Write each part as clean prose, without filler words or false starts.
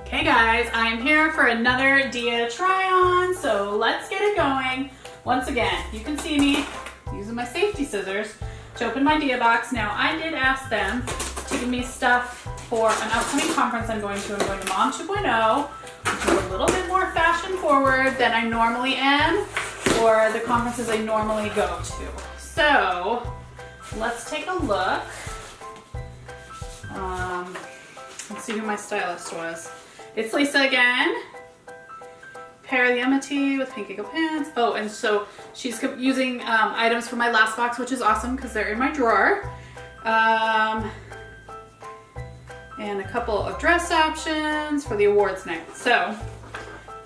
Okay guys, I'm here for another Dia try on, so let's get it going. Once again, you can see me using my safety scissors to open my Dia box. Now I did ask them to give me stuff for an upcoming conference I'm going to. I'm going to Mom 2.0, which is a little bit more fashion forward than I normally am, or the conferences I normally go to. So let's take a look. Let's see who my stylist was. It's Lisa again. Pair the Amity with Pink Eagle pants. Oh, and so she's using items from my last box, which is awesome because they're in my drawer. And a couple of dress options for the awards night. So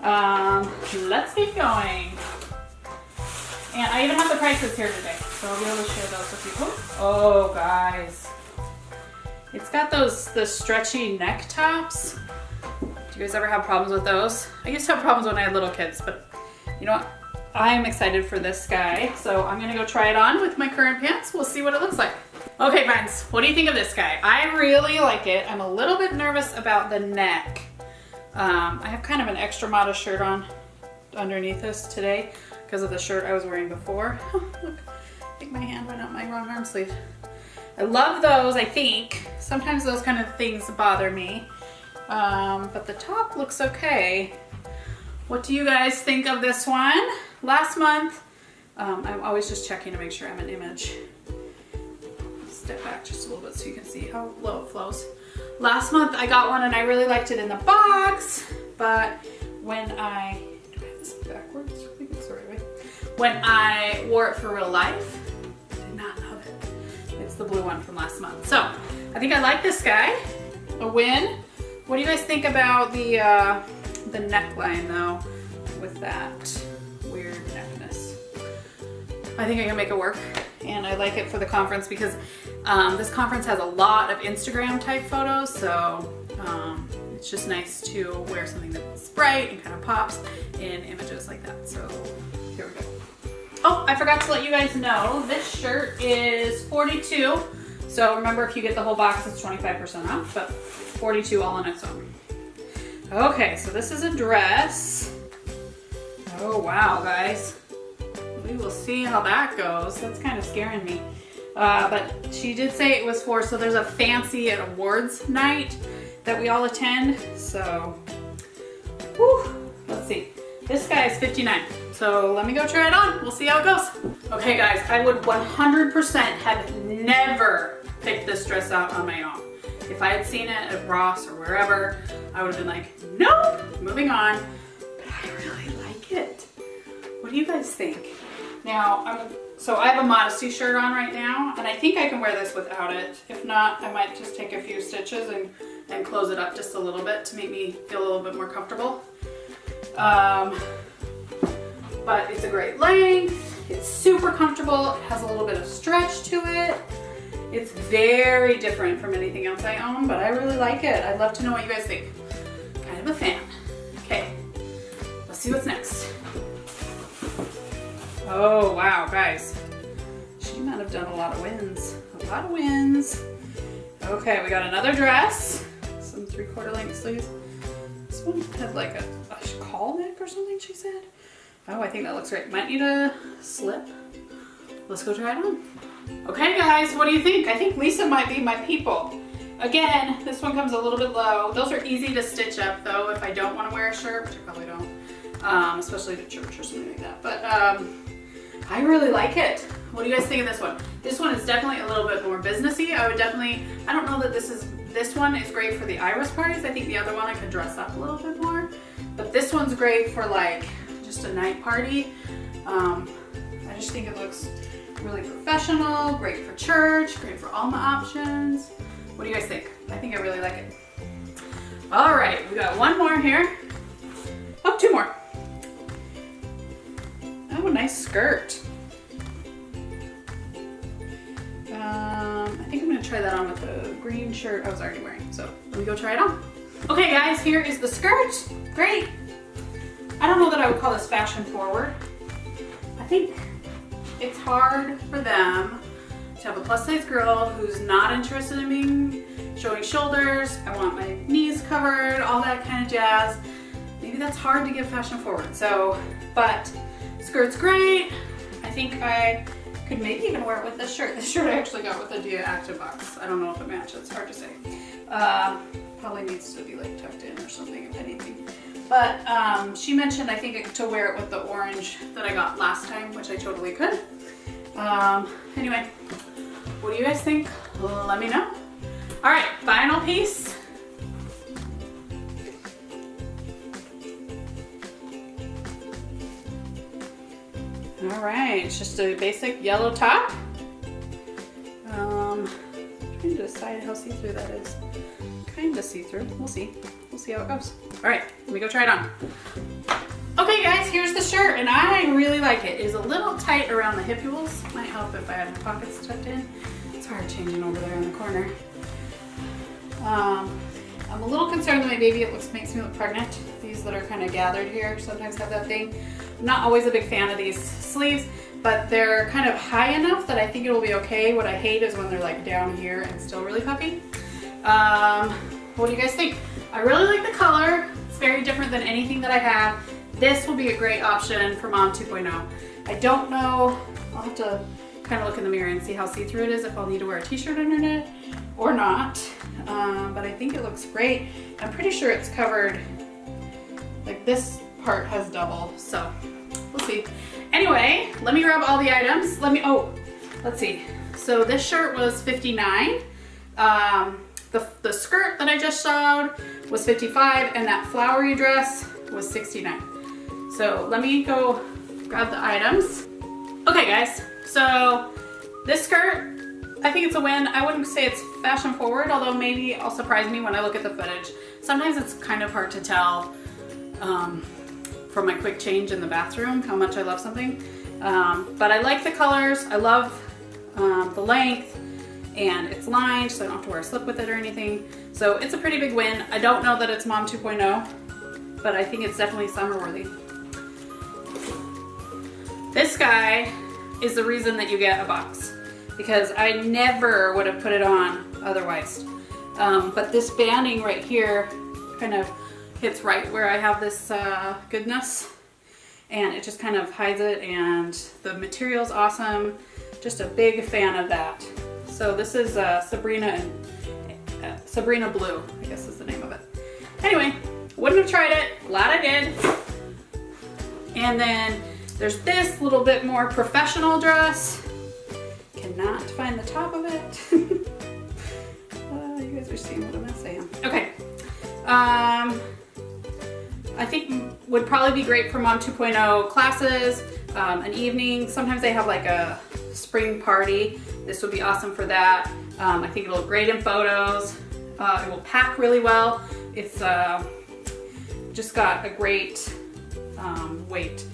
let's get going. And I even have the prices here today, so I'll be able to share those with you. Oh, guys. It's got the stretchy neck tops. Do you guys ever have problems with those? I used to have problems when I had little kids, but you know what? I'm excited for this guy, so I'm gonna go try it on with my current pants. We'll see what it looks like. Okay, friends, what do you think of this guy? I really like it. I'm a little bit nervous about the neck. I have kind of an extra modest shirt on underneath this today because of the shirt I was wearing before. Oh, look, I think my hand went up my wrong arm sleeve. I love those, I think. Sometimes those kind of things bother me. But the top looks okay. What do you guys think of this one? Last month, I'm always just checking to make sure I'm an image. Step back just a little bit so you can see how low it flows. Last month I got one and I really liked it in the box, but when do I have this backwards? I think it's the right way. When I wore it for real life, I did not love it. It's the blue one from last month. So I think I like this guy. A win. What do you guys think about the neckline though, with that weird neckness? I think I can make it work, and I like it for the conference because this conference has a lot of Instagram type photos, so it's just nice to wear something that's bright and kind of pops in images like that. So here we go. Oh, I forgot to let you guys know, this shirt is $42. So remember, if you get the whole box, it's 25% off, but $42 all on its own. Okay, so this is a dress. Oh wow, guys. We will see how that goes. That's kind of scaring me. But she did say it was for, so there's a fancy awards night that we all attend. So, whew, let's see. This guy is $59. So let me go try it on. We'll see how it goes. Okay guys, I would 100% have never picked this dress out on my own. If I had seen it at Ross or wherever, I would have been like, nope, moving on. But I really like it. What do you guys think? Now, so I have a Modesty shirt on right now, and I think I can wear this without it. If not, I might just take a few stitches and close it up just a little bit to make me feel a little bit more comfortable. But it's a great length. It's super comfortable. It has a little bit of stretch to it. It's very different from anything else I own, but I really like it. I'd love to know what you guys think. Kind of a fan. Okay, let's see what's next. Oh, wow, guys. She might have done a lot of wins. A lot of wins. Okay, we got another dress. Some 3/4 length sleeves. This one had like a caul neck or something, she said. Oh, I think that looks great. Might need a slip. Let's go try it on. Okay, guys, what do you think? I think Lisa might be my people. Again, this one comes a little bit low. Those are easy to stitch up, though, if I don't want to wear a shirt, which I probably don't, especially to church or something like that. But I really like it. What do you guys think of this one? This one is definitely a little bit more businessy. I don't know that this one is great for the Iris parties. I think the other one I could dress up a little bit more. But this one's great for like just a night party. I just think it looks really professional, great for church, great for Alma options. What do you guys think? I think I really like it. All right, we got one more here. Oh, two more. Oh, nice skirt. I think I'm gonna try that on with the green shirt I was already wearing. So let me go try it on. Okay guys, here is the skirt. Great. I don't know that I would call this fashion forward. I think it's hard for them to have a plus size girl who's not interested in showing shoulders. I want my knees covered, all that kind of jazz. Maybe that's hard to get fashion forward. So, but skirt's great. I think I could maybe even wear it with this shirt. This shirt I actually got with the Dia Active box. I don't know if it matches, it's hard to say. Probably needs to be like tucked in or something if anything. But she mentioned I think to wear it with the orange that I got last time, which I totally could. Anyway, what do you guys think? Let me know. All right, final piece. All right, it's just a basic yellow top. Trying to decide how see-through that is. Kind of see-through. We'll see. We'll see how it goes. All right, let me go try it on. Okay, guys, here's the shirt, and I really like it. It is a little tight around the hipules. Might help if I had my pockets tucked in. It's hard changing over there in the corner. I'm a little concerned that my baby makes me look pregnant. These that are kind of gathered here sometimes have that thing. I'm not always a big fan of these sleeves, but they're kind of high enough that I think it will be okay. What I hate is when they're like down here and still really puffy. What do you guys think? I really like the color. It's very different than anything that I have. This will be a great option for Mom 2.0. I don't know, I'll have to kind of look in the mirror and see how see-through it is, if I'll need to wear a t-shirt underneath or not. But I think it looks great. I'm pretty sure it's covered, like this part has double, so we'll see. Anyway, let me grab all the items. Let's see. So this shirt was $59. The skirt that I just showed was $55, and that flowery dress was $69. So let me go grab the items. Okay guys, so this skirt, I think it's a win. I wouldn't say it's fashion forward, although maybe it'll surprise me when I look at the footage. Sometimes it's kind of hard to tell from my quick change in the bathroom how much I love something. But I like the colors, I love the length, and it's lined so I don't have to wear a slip with it or anything. So it's a pretty big win. I don't know that it's Mom 2.0, but I think it's definitely summer worthy. This guy is the reason that you get a box, because I never would have put it on otherwise. But this banding right here kind of hits right where I have this goodness, and it just kind of hides it, and the material's awesome. Just a big fan of that. So this is Sabrina Blue, I guess is the name of it. Anyway, wouldn't have tried it, glad I did. And then there's this little bit more professional dress. Cannot find the top of it. You guys are seeing what a mess I am. Okay. I think would probably be great for Mom 2.0 classes, an evening. Sometimes they have like a spring party. This would be awesome for that. I think it'll look great in photos. It will pack really well. It's just got a great weight.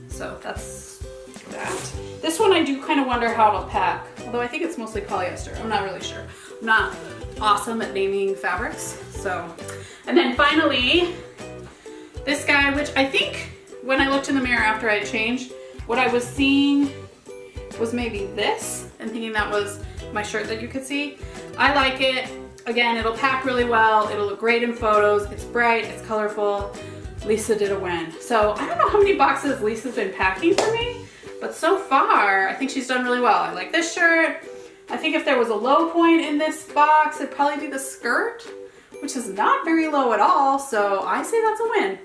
So that's that. This one I do kind of wonder how it'll pack, although I think it's mostly polyester. I'm not really sure. I'm not awesome at naming fabrics. So, and then finally, this guy, which I think when I looked in the mirror after I changed, what I was seeing was maybe this, and thinking that was my shirt that you could see. I like it. Again, it'll pack really well. It'll look great in photos. It's bright, it's colorful. Lisa did a win. So I don't know how many boxes Lisa's been packing for me, but so far I think she's done really well. I like this shirt. I think if there was a low point in this box, it'd probably be the skirt, which is not very low at all. So I say that's a win.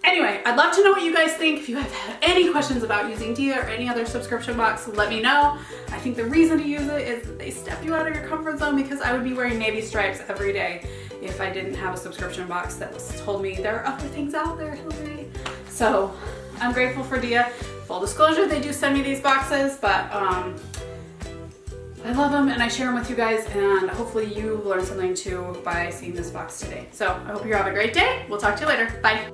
Anyway, I'd love to know what you guys think. If you have any questions about using Dia or any other subscription box, let me know. I think the reason to use it is that they step you out of your comfort zone, because I would be wearing navy stripes every day if I didn't have a subscription box that told me there are other things out there, Hillary. So I'm grateful for Dia. Full disclosure, they do send me these boxes, but I love them and I share them with you guys, and hopefully you learn something too by seeing this box today. So I hope you have a great day. We'll talk to you later. Bye.